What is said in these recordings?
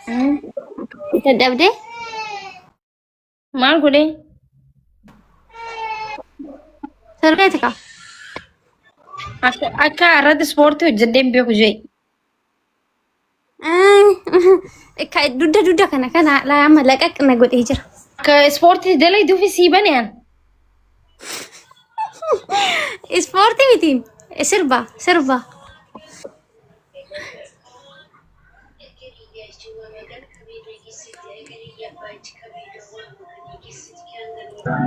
Dadhabde maal godhe sirreeti ka akka irratti ispoortii hojjedheen beeku jee dudda kana lama laqaq na godhee jira akka ispoortii dalayduufi sii baneen ispoortii miti sirba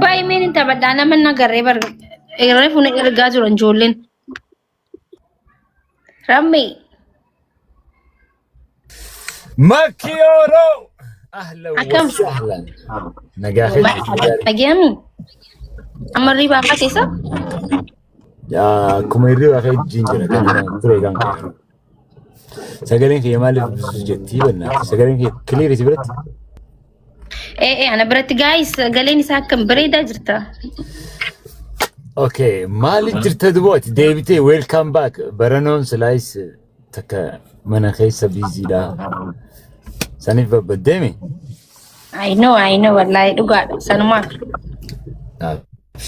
Baay'een taphadhaa nama nagarree irree fuuna ergaa jiran ijoolleen. Rammi. Makiyooro. Ahlan Akkam. wa sahlan. Nagaafi. Dhageemi. Amma riibaa fakkeessa? Akkuma hirriba kee jira kan ture kan qabu. Sagaleen kee maaliif jetti banna? Sagaleen kee clear si biratti? Ana biratti guys galeen isaa akkam bareedaa jirta. Okay, maaliif jirta dubooti? Deebitee welcome back. Baranoon slice takka mana keessa biziidha. Saniif babbadeemi? I know wallahi dhugaadha sanumaaf.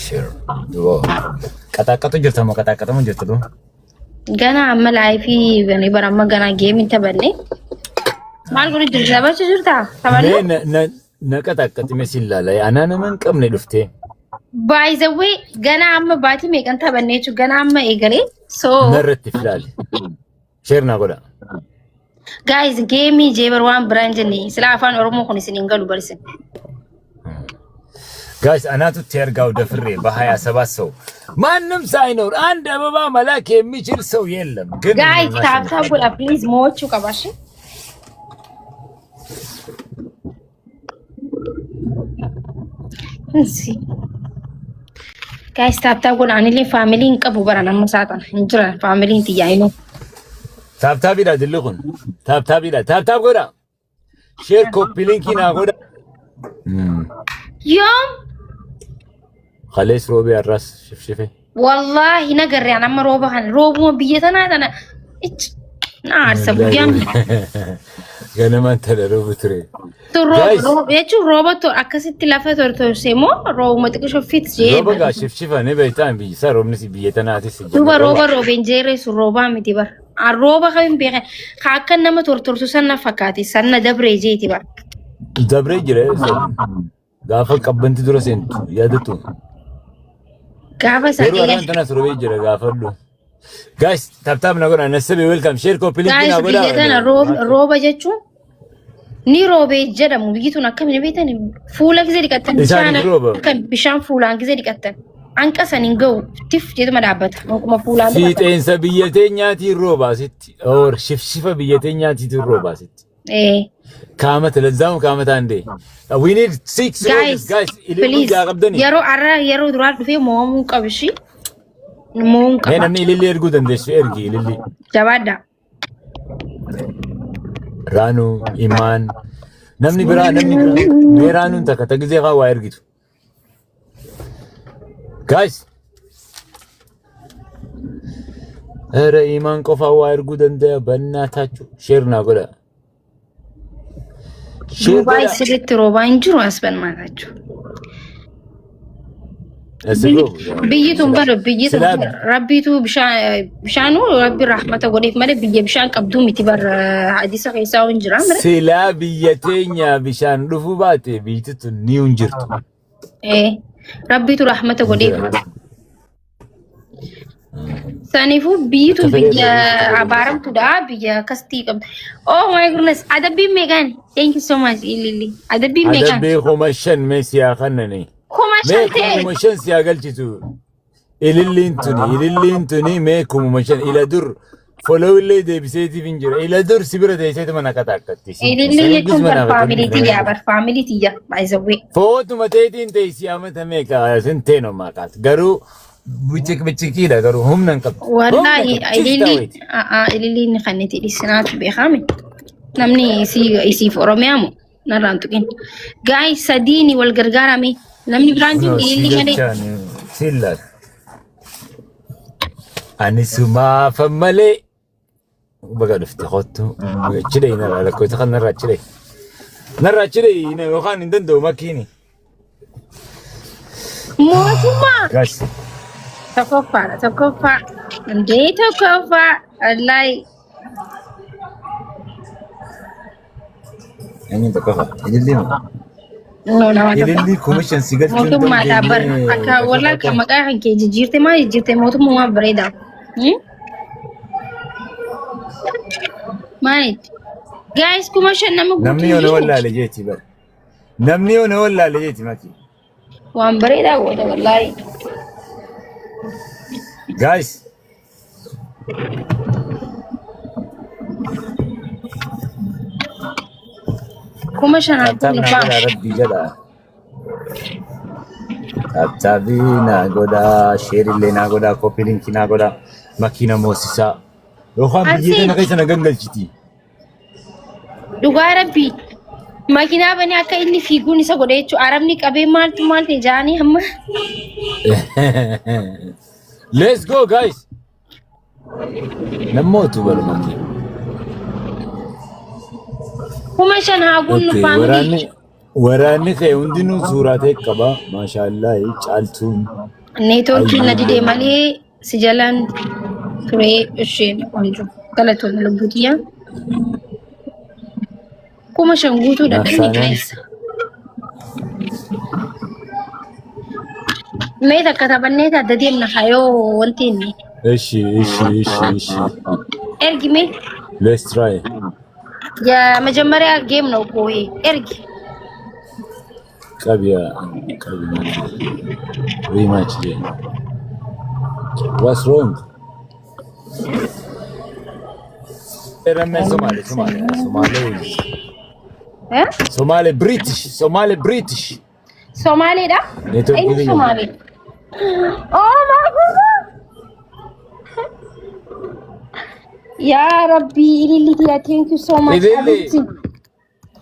Sure. Duboo. Qaxaqatu jirta moo qaxaqatamu jirta duu? Gana amma laayifii bani baramma gana geemiin taphanne. Maal godhu jirta taphachuu jirta? Taphanne? Na qaxaqati mesin laalaa anaa nama hin qabne dhuftee. By the way, gana amma baatii meeqan taphannee jechuun gana amma eegalee. So narratti filaali. Share naa godha. guys geemii jeebar waan biraan jennee sila afaan oromoo kun isin hin galu barsiin. Guys አናቱ ተርጋው ደፍሬ በ27 ሰው ማንም ሳይኖር አንድ አበባ መላክ የሚችል ሰው የለም ግን guys ታፕታፕ ጎዳ ፕሊዝ ሞቹ ቀባሽ እንሲ guys ታፕታፕ ጎዳ አንሌ ፋሚሊን ቀቡ በራና መሳጣን እንጅራ ፋሚሊን ትያይ ነው ታፕታፕ ይላ ድልኩን ታፕታፕ ጎዳ ሼር ኮፒ ሊንኪና ጎዳ يوم خليس روبي الراس شفشفه والله نقر يعني اما روبو بيتنا انا نار سبجان انا ما انت روبو تري روب يجو روبوتو اكاسيت لافاتور تو سيمو روبو ما تكشف فيت جي روبو شفشفه نبي تام بي صار نسي بيتنا تسجل دوبا روبين جيري سو روبا متي بر الروبا خاين بي خاكن نما تورتورتو سنه فكاتي سنه دبري جيتي بر دبري جري غافل قبنت درسنت يادتو غافا سيرو انت ناس روبي جري غافلو guys tap نقول انا سبي ويلكم شير كوبي لينك نقول انا روبا جچو ni robe jedhamu biyyituun akkamiin beektan fuula gizee dhiqatan kan bishaan fuulaan gizee dhiqatan hanqasan hin ga'u tif jedhama dhaabbata akkuma fuulaan fiixeensa biyya teenyaatiin roobaasitti or shifshifa biyya teenyaatiin roobaasitti kaamata lazzamu kaamata ande we need 6 guys ililii qabdani yeroo duraa dhufee moomuu qabshi moomuu qaba namni ililii erguu dandeessu ergi ililii jabaadha Ranu, Iman, namni bira, Ranu takka tagizee waa ergitu. Guys, era Iman qofa waa erguu danda'a bannaatachu share naa godha. Dubai sirriitti roobaa hin jiru as bannaatachu. Biyyituun bara biyyituun rabbiitu bishaanu rabbi rahmata godheef malee biyya bishaan qabduu miti bara hadiisa keessaa hin jira mire. Silaa biyya teenya bishaan dhufuu baate biyyittu ni hin jirtu. Rabbiitu rahmata godheef. Saniifuu biyyituun biyya abaaramtuudha biyya akkasitti qabda. Oh my goodness adabbiin meeqaan? Thank you so much Ilili. Adabbiin meeqaan? Adabbii kuma shan meesiyaa kannani. Meekumuma shan siyaa galchitu ililliin tuni meekumuma shan ila dur folowillee deebiseetiif hin jira ila dur sibira teesseeti mana kataakatti ililliin jechuun bar faamilii tiyya baay'isawwee footuma teetiin teessi amata meeqa sin teeno maqaat garuu bichikiidha garuu humna hin qabdu wallaahi ililliin kanniti dhisinaatu beekame namni isiif oromiyaamu narraan tuqin gaay sadiini wal gargaarame namni biraan jiru ililli malee sillat ani sumaafa malee بقى لفتي خطو كده هنا على كويس خلنا نرى كده هنا وخان ندندو ماكيني موسما كاس تكفى عندي تكفى الله يعني تكفى يجلي no يجلي كوميشن سيجار موتوما دابر أكا ولا كم كان كي جيرتي ما جيرتي موتوما ما بريدا مايت guys كوميشن نمني ولا لجيتي بر نمني ولا لجيتي ماكي وان بريدا والله guys كوميشن أقول لك ربي جدا تابي ناقودا شير اللي ناقودا كوبي لينك ناقودا ماكينة موسيسا روحان بيجي نقيس نقنقل جتي دوغا ربي ماكينة بني أكا إني فيقوني سقوديتشو عربني كابي مالتي جاني هم let's go guys نموتوا بالماكينة كوميشن هقول فاميلي وراني كي عندنا صوراتك كبا ما شاء الله يجعلتون نيتورك ندي مالي سجلان تري الشين وانجو ثلاثة لبوتيا كوميشن غوتو دكاني جايز ميتا كتبنيتا دديم نخايو وانتيني ايش ارجي مي let's try يا مجمريا جيم نو كوي ارجي كابيا rematch day what's wrong رمي Somali British Somali ده ايه Somali oh my god يا ربي إلي يا thank you so much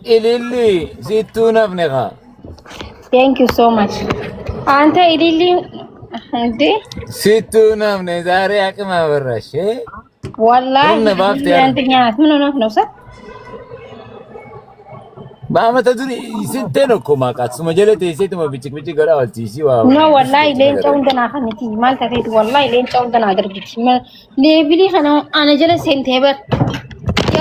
إلي زيتونا بنغا thank you so much أنت إلي أنت زيتونا بنزاري أكما برش والله أنت ناس منو نفسك ما تدري سنتين كوما كاتسو مجلة سيتو ما بيجي كرا والتيسي no والله لين جوندنا خنتي مال تريد والله لين جوندنا درجتي ما ليفلي خنا أنا جل سنتي بس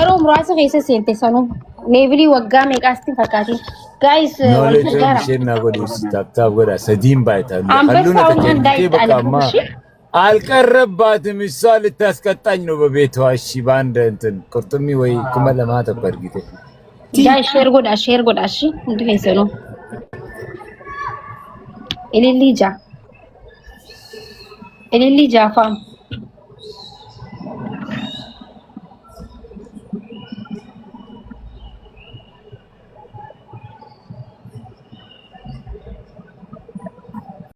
يروم راسه كيسه سنتي سانو ليفلي وقع ميكاستي فكاتي guys والله شيرنا قولي ستاب قولي سديم بايتا خلونا تكلم ما القربات مثال التاسكتاني نو ببيتو أشي باند انتن كرتمي وي كمال ما تبرجيته جاي شير قد أشي انتو كيسانو إلي جا فام